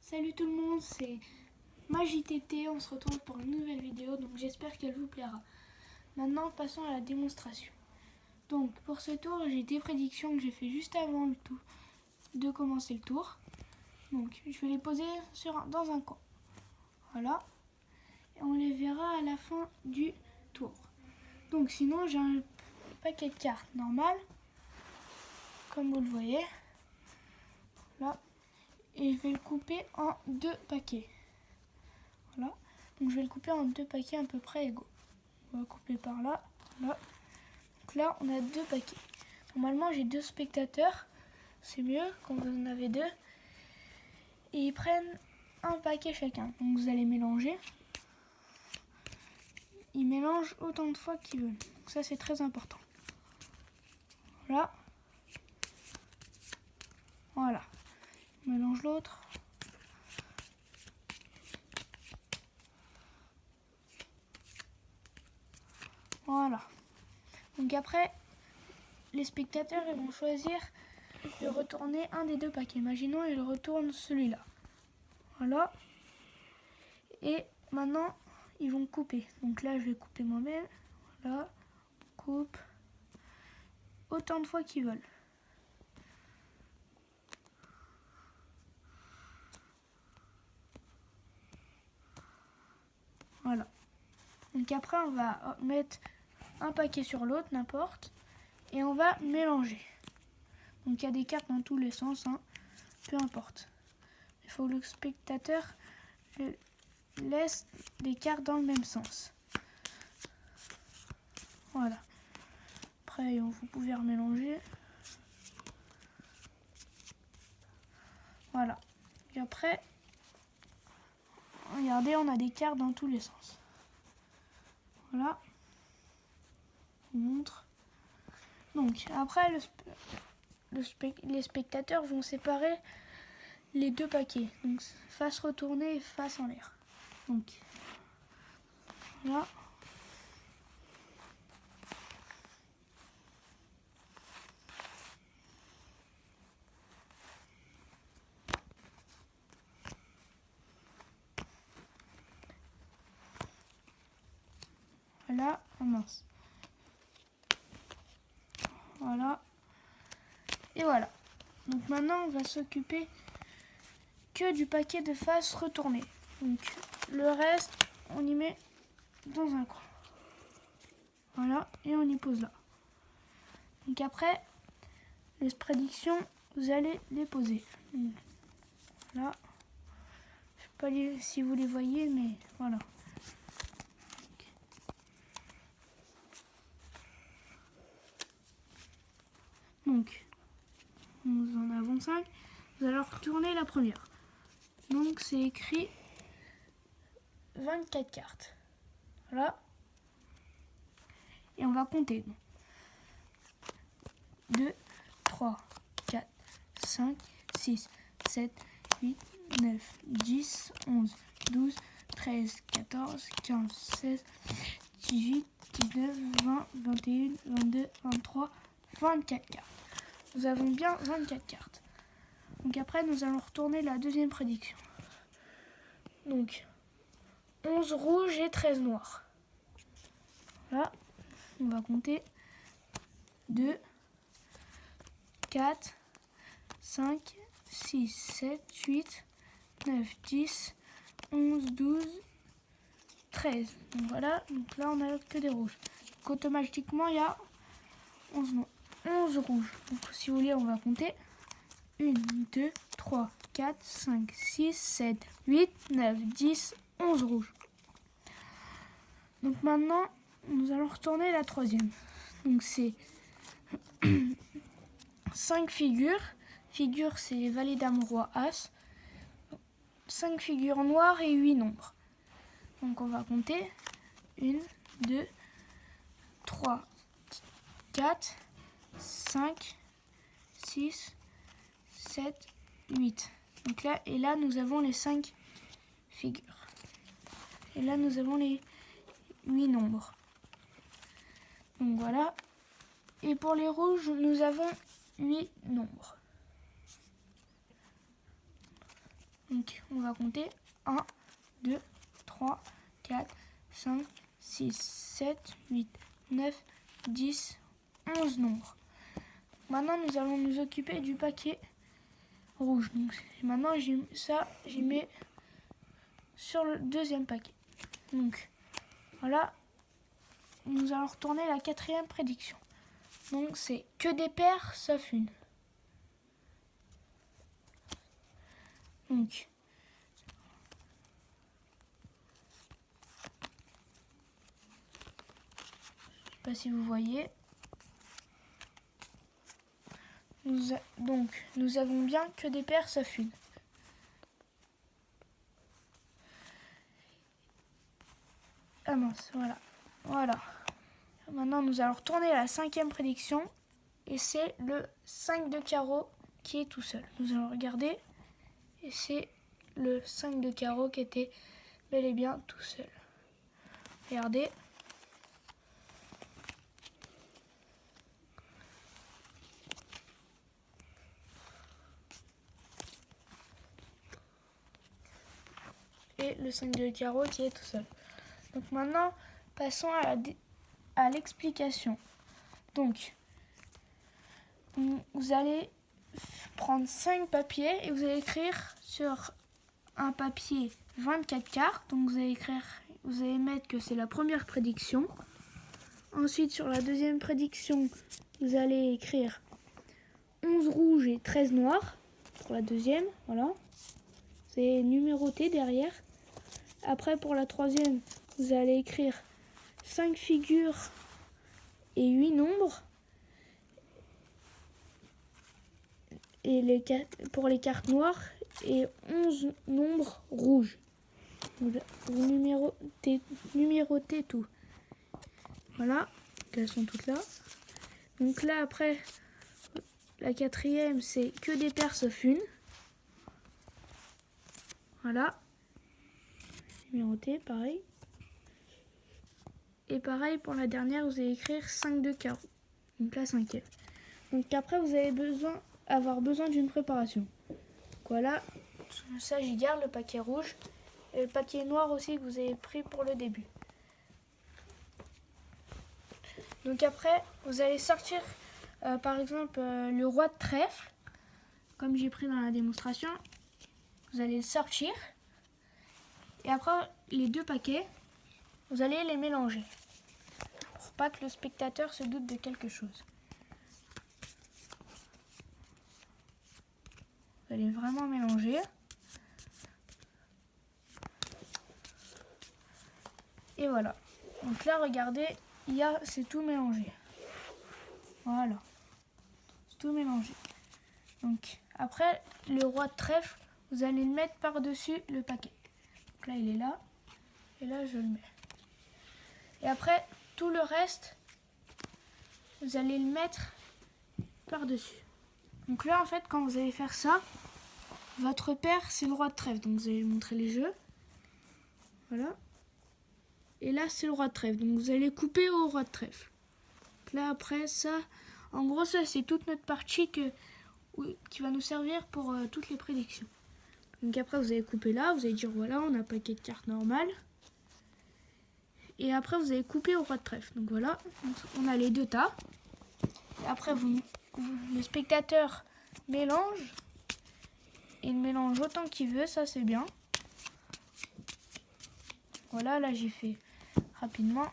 Salut tout le monde, c'est MaJTT, on se retrouve pour une nouvelle vidéo, donc j'espère qu'elle vous plaira. Maintenant, passons à la démonstration. Donc, pour ce tour, j'ai des prédictions que j'ai fait juste avant le tour, de commencer le tour. Donc, je vais les poser dans un coin. Voilà. Et on les verra à la fin du tour. Donc, sinon, j'ai un paquet de cartes normal, comme vous le voyez. Là. Et je vais le couper en deux paquets. Voilà. Donc je vais le couper en deux paquets à peu près égaux. On va couper par là, là. Donc là, on a deux paquets. Normalement, j'ai deux spectateurs. C'est mieux quand vous en avez deux. Et ils prennent un paquet chacun. Donc vous allez mélanger. Ils mélangent autant de fois qu'ils veulent. Donc ça, c'est très important. Voilà. Voilà. On mélange l'autre. Voilà. Donc après, les spectateurs ils vont choisir de retourner un des deux paquets. Imaginons, ils retournent celui-là. Voilà. Et maintenant, ils vont couper. Donc là, je vais couper moi-même. Voilà. Coupe. Autant de fois qu'ils veulent. Voilà. Donc après, on va mettre un paquet sur l'autre, n'importe. Et on va mélanger. Donc il y a des cartes dans tous les sens, hein. Peu importe. Il faut que le spectateur laisse des cartes dans le même sens. Voilà. Après, vous pouvez remélanger. Voilà. Et après, regardez, on a des cartes dans tous les sens. Voilà. Je vous montre. Donc, après, les spectateurs vont séparer les deux paquets. Donc, face retournée et face en l'air. Donc, là. Voilà, mince. Voilà. Et voilà. Donc maintenant, on va s'occuper que du paquet de face retourné. Donc le reste, on y met dans un coin. Voilà, et on y pose là. Donc après, les prédictions, vous allez les poser. Donc, là. Je sais pas si vous les voyez, mais voilà. Donc, nous en avons 5. Vous allez retourner la première. Donc, c'est écrit 24 cartes. Voilà. Et on va compter. 2, 3, 4, 5, 6, 7, 8, 9, 10, 11, 12, 13, 14, 15, 16, 18, 19, 20, 21, 22, 23, 24 cartes. Nous avons bien 24 cartes. Donc après, nous allons retourner la deuxième prédiction. Donc, 11 rouges et 13 noirs. Là, on va compter 2, 4, 5, 6, 7, 8, 9, 10, 11, 12, 13. Donc voilà, donc là on a que des rouges. Donc automatiquement il y a 11 rouges. Donc si vous voulez, on va compter 1, 2, 3, 4, 5, 6, 7, 8, 9, 10, 11 rouges. Donc maintenant, nous allons retourner la troisième. Donc c'est 5 figures. Figures, c'est valet, dame, roi, as. 5 figures noires et 8 nombres. Donc on va compter 1, 2, 3, 4, 5, 6, 7, 8. Donc là, et là, nous avons les 5 figures. Et là, nous avons les 8 nombres. Donc voilà. Et pour les rouges, nous avons 8 nombres. Donc on va compter 1, 2, 3, 4, 5, 6, 7, 8, 9, 10, 11 nombres. Maintenant nous allons nous occuper du paquet rouge. Donc maintenant j'y mets sur le deuxième paquet. Donc voilà, nous allons retourner la quatrième prédiction. Donc c'est que des paires sauf une. Donc je sais pas si vous voyez. Nous avons bien que des paires sauf une. Ah mince, voilà. Maintenant nous allons retourner à la cinquième prédiction. Et c'est le 5 de carreau qui est tout seul. Nous allons regarder. Et c'est le 5 de carreau qui était bel et bien tout seul. Regardez. Et le 5 de carreau qui est tout seul. Donc maintenant, passons à l'explication. Donc, vous allez prendre 5 papiers et vous allez écrire sur un papier 24 cartes. Donc vous allez mettre que c'est la première prédiction. Ensuite, sur la deuxième prédiction, vous allez écrire 11 rouges et 13 noirs pour la deuxième. Voilà. C'est numéroté derrière. Après, pour la troisième, vous allez écrire 5 figures et 8 nombres. Et pour les cartes noires, et 11 nombres rouges. Vous numérotez tout. Voilà, elles sont toutes là. Donc là, après, la quatrième, c'est que des paires sauf une. Voilà. Numéroté, pareil. Et pareil, pour la dernière, vous allez écrire 5 de carreau. Donc la cinquième. Donc après, vous allez avoir besoin d'une préparation. Donc voilà, ça j'y garde le paquet rouge. Et le paquet noir aussi que vous avez pris pour le début. Donc après, vous allez sortir, par exemple, le roi de trèfle. Comme j'ai pris dans la démonstration. Vous allez le sortir. Et après, les deux paquets, vous allez les mélanger. Pour pas que le spectateur se doute de quelque chose. Vous allez vraiment mélanger. Et voilà. Donc là, regardez, c'est tout mélangé. Voilà. C'est tout mélangé. Donc après, le roi de trèfle, vous allez le mettre par-dessus le paquet. Donc là, il est là. Et là, je le mets. Et après, tout le reste, vous allez le mettre par-dessus. Donc là, en fait, quand vous allez faire ça, votre paire, c'est le roi de trèfle. Donc vous allez lui montrer les jeux. Voilà. Et là, c'est le roi de trèfle. Donc vous allez couper au roi de trèfle. Donc là, après, ça, en gros, ça, c'est toute notre partie qui va nous servir pour toutes les prédictions. Donc après, vous allez couper là. Vous allez dire, voilà, on a un paquet de cartes normales. Et après, vous allez couper au roi de trèfle. Donc voilà, on a les deux tas. Et après, le spectateur mélange. Il mélange autant qu'il veut, ça c'est bien. Voilà, là j'ai fait rapidement.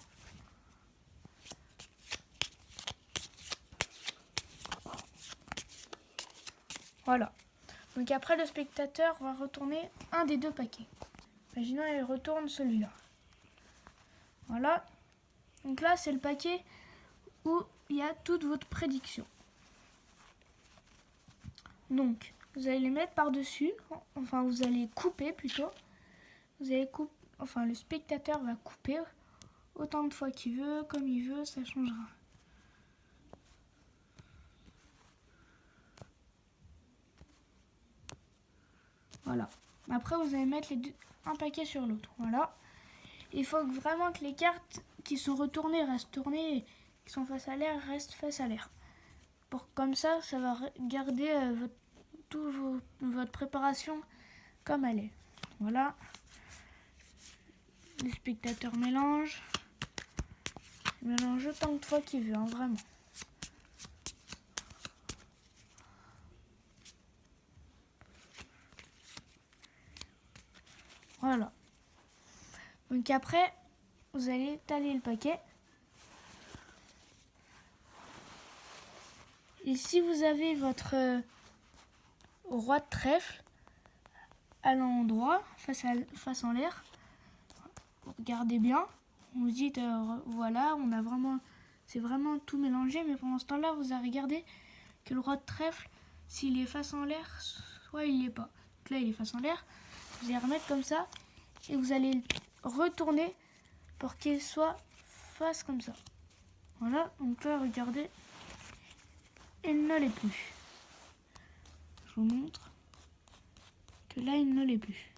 Voilà. Donc après, le spectateur va retourner un des deux paquets. Imaginons, il retourne celui-là. Voilà. Donc là, c'est le paquet où il y a toute votre prédiction. Donc, vous allez les mettre par-dessus. Enfin, vous allez couper plutôt. Le spectateur va couper autant de fois qu'il veut, comme il veut, ça changera. Voilà. Après, vous allez mettre un paquet sur l'autre. Voilà. Il faut vraiment que les cartes qui sont retournées restent tournées, qui sont face à l'air restent face à l'air. Comme ça va garder votre préparation comme elle est. Voilà. Le spectateur mélange. Il mélange autant de fois qu'il veut, hein, vraiment. Voilà. Donc après, vous allez étaler le paquet. Et si vous avez votre roi de trèfle à l'endroit, face en l'air, regardez bien. Vous dites, voilà, c'est vraiment tout mélangé. Mais pendant ce temps-là, vous allez regarder que le roi de trèfle, s'il est face en l'air, soit il n'y est pas. Donc là, il est face en l'air. Vous allez remettre comme ça et vous allez le retourner pour qu'il soit face comme ça. Voilà, donc là, regardez, il ne l'est plus. Je vous montre que là, il ne l'est plus.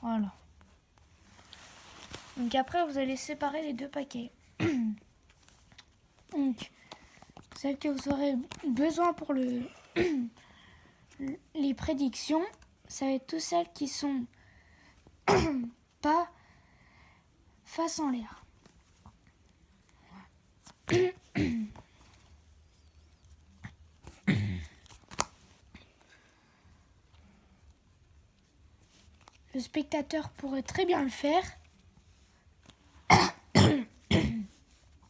Voilà. Donc après, vous allez séparer les deux paquets. Donc, celle que vous aurez besoin pour les prédictions, ça va être toutes celles qui sont pas face en l'air. Le spectateur pourrait très bien le faire.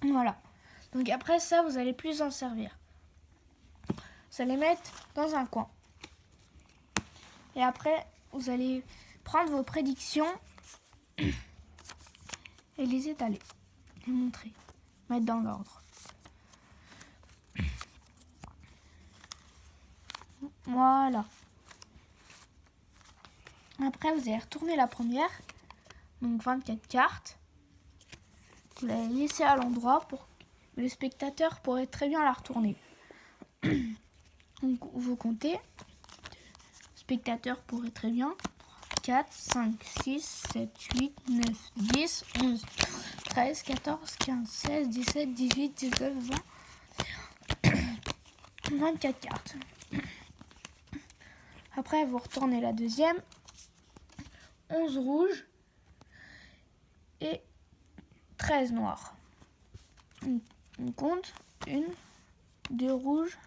Voilà. Donc après ça, vous allez plus en servir. Vous allez mettre dans un coin. Et après, vous allez prendre vos prédictions et les étaler. Les montrer. Mettre dans l'ordre. Voilà. Après, vous allez retourner la première. Donc 24 cartes. Vous la laissez à l'endroit pour que le spectateur pourrait très bien la retourner. Donc vous comptez. Le spectateur pourrait très bien. 4, 5, 6, 7, 8, 9, 10, 11, 13, 14, 15, 16, 17, 18, 19, 20, 24 cartes. Après, vous retournez la deuxième. 11 rouges et 13 noirs. On compte 1, 2 rouges,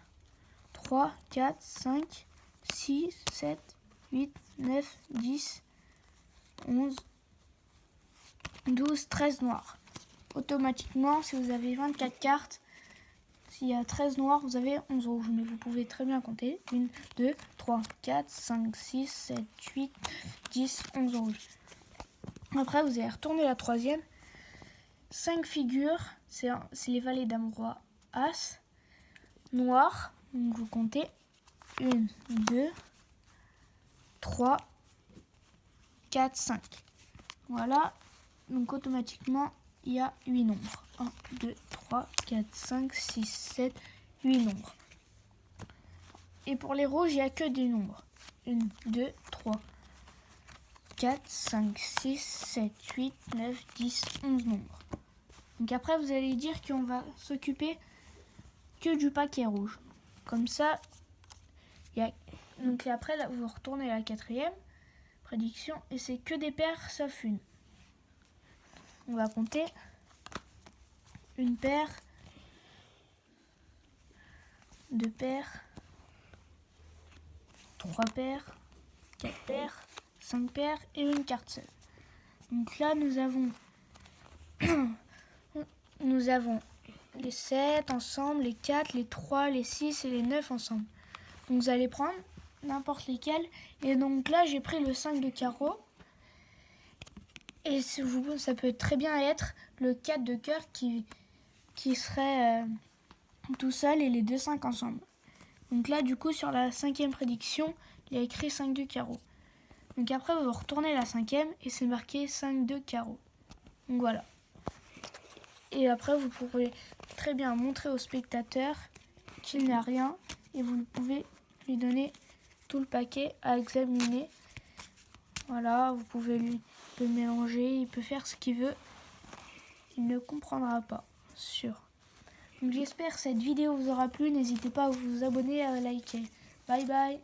3, 4, 5, 6, 7, 8, 9, 10, 11, 12, 13 noirs. Automatiquement, si vous avez 24 cartes, s'il y a 13 noirs, vous avez 11 rouges. Mais vous pouvez très bien compter. 1, 2, 3, 4, 5, 6, 7, 8, 10, 11 rouges. Après, vous allez retourner la troisième. 5 figures, c'est les valets dame roi as. Noir, donc vous comptez 1, 2, 3, 4, 5. Voilà, donc automatiquement, il y a 8 nombres. 1, 2, 3, 4, 5, 6, 7, 8 nombres. Et pour les rouges, il n'y a que des nombres. 1, 2, 3, 4, 5, 6, 7, 8, 9, 10, 11 nombres. Donc après, vous allez dire qu'on va s'occuper que du paquet rouge. Comme ça, donc après, là, vous retournez à la quatrième prédiction et c'est que des paires sauf une. On va compter une paire, deux paires, trois paires, quatre paires, 5 paires et une carte seule. Donc là, nous avons les 7 ensemble, les 4, les 3, les 6 et les 9 ensemble. Donc vous allez prendre n'importe lesquels. Et donc là, j'ai pris le 5 de carreau. Et ça peut très bien être le 4 de cœur qui serait tout seul et les deux 5 ensemble. Donc là, du coup, sur la 5e prédiction, il y a écrit 5 de carreau. Donc après, vous retournez la 5e et c'est marqué 5 de carreau. Donc voilà. Et après, vous pourrez très bien montrer au spectateur qu'il n'a rien et vous pouvez lui donner tout le paquet à examiner. Voilà, vous pouvez le mélanger, il peut faire ce qu'il veut. Il ne comprendra pas, sûr. Donc j'espère que cette vidéo vous aura plu. N'hésitez pas à vous abonner et à liker. Bye bye.